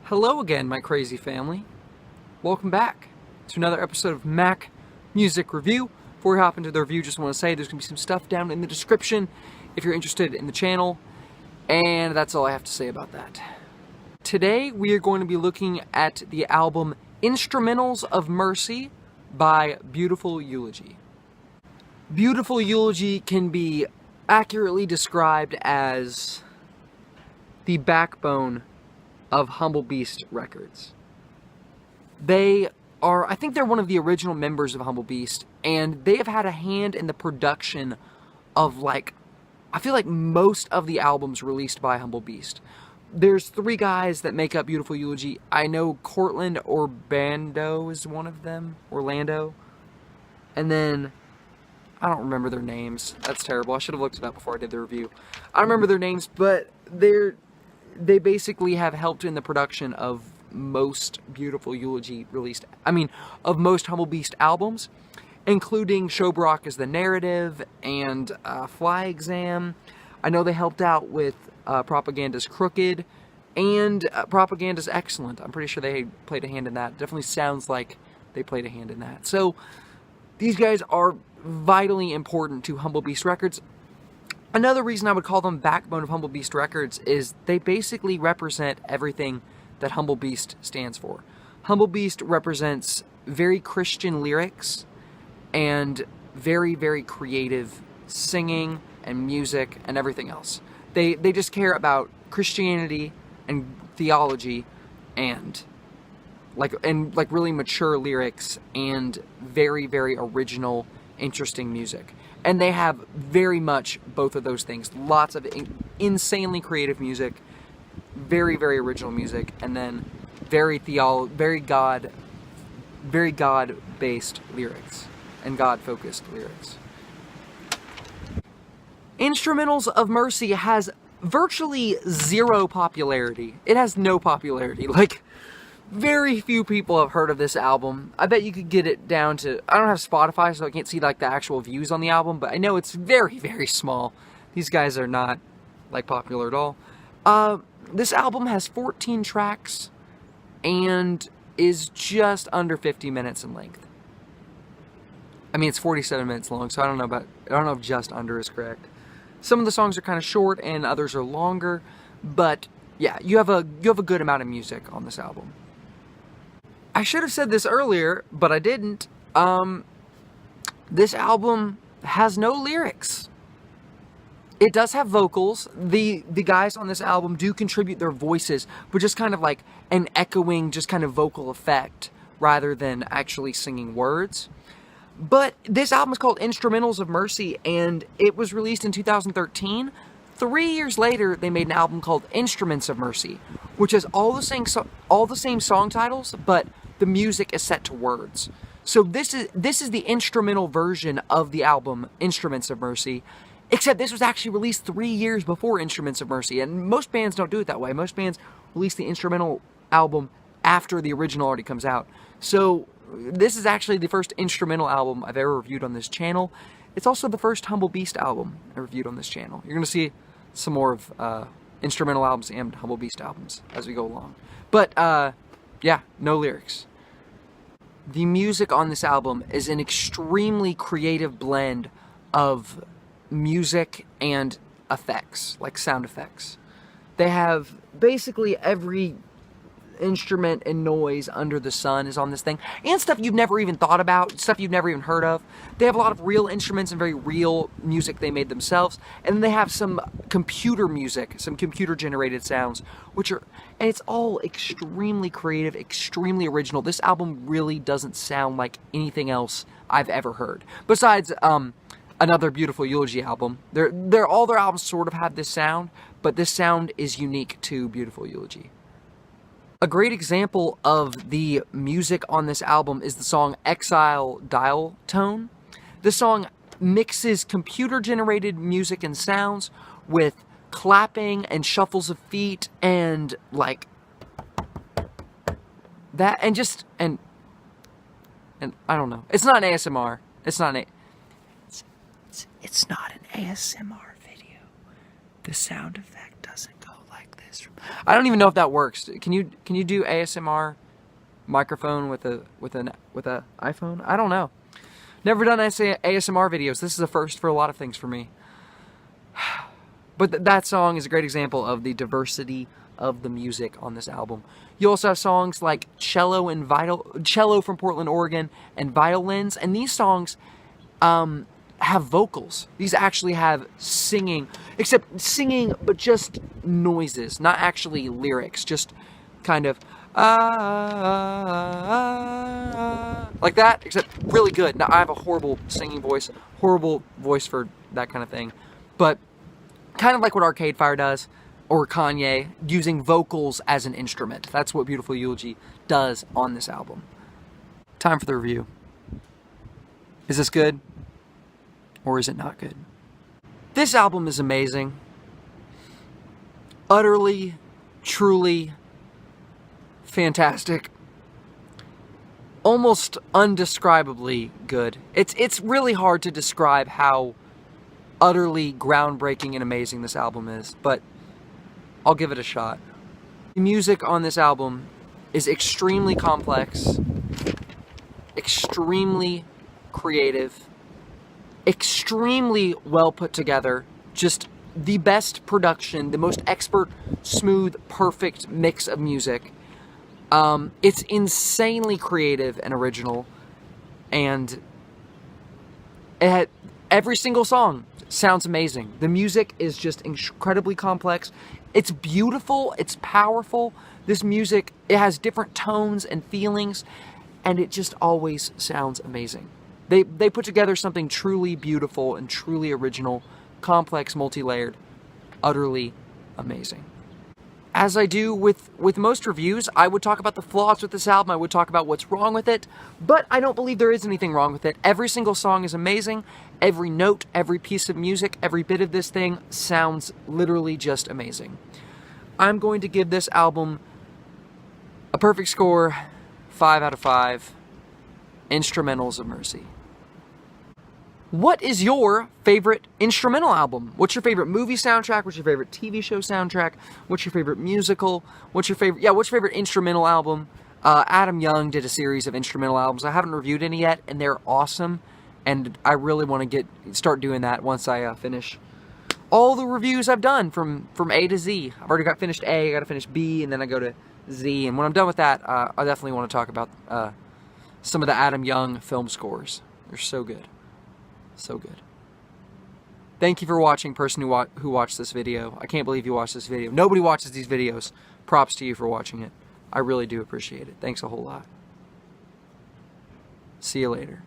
Hello again, my crazy family. Welcome back to another episode of Mac Music Review. Before we hop into the review, just want to say there's going to be some stuff down in the description if you're interested in the channel, and that's all I have to say about that. Today, we are going to be looking at the album Instrumentals of Mercy by Beautiful Eulogy. Beautiful Eulogy can be accurately described as the backbone of Humble Beast Records. I think they're one of the original members of Humble Beast, and they have had a hand in the production of, I feel like most of the albums released by Humble Beast. There's three guys that make up Beautiful Eulogy. I know Cortland Urbando is one of them, Orlando, and then I don't remember their names. That's terrible. I should have looked it up before I did the review. I don't remember their names, but they basically have helped in the production of most Beautiful Eulogy of most Humble Beast albums, including Show Brock as the Narrative and Fly Exam. I know they helped out with Propaganda's Crooked and Propaganda's Excellent. I'm pretty sure they played a hand in that. Definitely sounds like they played a hand in that. So these guys are vitally important to Humble Beast Records. Another reason I would call them backbone of Humble Beast Records is they basically represent everything that Humble Beast stands for. Humble Beast represents very Christian lyrics and very, very creative singing and music and everything else. They just care about Christianity and theology and really mature lyrics and very, very original, interesting music. And they have very much both of those things. Lots of insanely creative music, very, very original music, and then very God-based lyrics and God-focused lyrics. Instrumentals of Mercy has virtually zero popularity. It has no popularity. Very few people have heard of this album. I bet you could get it down to... I don't have Spotify, so I can't see, the actual views on the album, but I know it's very, very small. These guys are not, popular at all. This album has 14 tracks and is just under 50 minutes in length. I mean, it's 47 minutes long, so I don't know if just under is correct. Some of the songs are kind of short and others are longer, but yeah, you have a good amount of music on this album. I should have said this earlier, but I didn't. This album has no lyrics. It does have vocals. The guys on this album do contribute their voices, but just kind of like an echoing, just kind of vocal effect, rather than actually singing words. But this album is called Instrumentals of Mercy, and it was released in 2013. 3 years later, they made an album called Instruments of Mercy, which has all the same song titles, but the music is set to words. So this is the instrumental version of the album Instruments of Mercy, except this was actually released 3 years before Instruments of Mercy, and most bands don't do it that way. Most bands release the instrumental album after the original already comes out. So this is actually the first instrumental album I've ever reviewed on this channel. It's also the first Humble Beast album I reviewed on this channel. You're going to see some more of instrumental albums and Humble Beast albums as we go along. But, yeah, no lyrics. The music on this album is an extremely creative blend of music and effects, like sound effects. They have basically every instrument and noise under the sun is on this thing, and stuff you've never even thought about, stuff you've never even heard of. They have a lot of real instruments and very real music they made themselves, and then they have some computer music, some computer generated sounds, and it's all extremely creative, extremely original. This album really doesn't sound like anything else I've ever heard, besides another Beautiful Eulogy album. All their albums sort of have this sound, but this sound is unique to Beautiful Eulogy. A great example of the music on this album is the song Exile Dial Tone. This song mixes computer-generated music and sounds with clapping and shuffles of feet and that, and I don't know. It's not an ASMR. It's not an ASMR video. The sound effect doesn't go like this. I don't even know if that works. Can you do ASMR microphone with a iPhone? I don't know. Never done ASMR videos. This is a first for a lot of things for me. But that song is a great example of the diversity of the music on this album. You also have songs like Cello from Portland, Oregon, and Violins, and these songs have vocals. These actually have singing, except singing, but just noises, not actually lyrics, just kind of like that, except really good. Now, I have a horrible singing voice, horrible voice for that kind of thing, but kind of like what Arcade Fire does, or Kanye, using vocals as an instrument. That's what Beautiful Eulogy does on this album. Time for the review. Is this good? Or is it not good? This album is amazing. Utterly, truly fantastic. Almost undescribably good. It's really hard to describe how utterly groundbreaking and amazing this album is, but I'll give it a shot. The music on this album is extremely complex, extremely creative, extremely well put together, just the best production, the most expert, smooth, perfect mix of music. It's insanely creative and original, and every single song sounds amazing. The music is just incredibly complex. It's beautiful, it's powerful. This music, it has different tones and feelings, and it just always sounds amazing. They put together something truly beautiful and truly original, complex, multi-layered, utterly amazing. As I do with most reviews, I would talk about the flaws with this album, I would talk about what's wrong with it, but I don't believe there is anything wrong with it. Every single song is amazing, every note, every piece of music, every bit of this thing sounds literally just amazing. I'm going to give this album a perfect score, 5 out of 5, Instrumentals of Mercy. What is your favorite instrumental album? What's your favorite movie soundtrack? What's your favorite TV show soundtrack? What's your favorite musical? What's your favorite instrumental album? Adam Young did a series of instrumental albums. I haven't reviewed any yet, and they're awesome. And I really want to start doing that once I finish all the reviews I've done from A to Z. I've already got finished A, I got to finish B, and then I go to Z. And when I'm done with that, I definitely want to talk about some of the Adam Young film scores. They're so good. So good. Thank you for watching, person who watched this video. I can't believe you watched this video. Nobody watches these videos. Props to you for watching it. I really do appreciate it. Thanks a whole lot. See you later.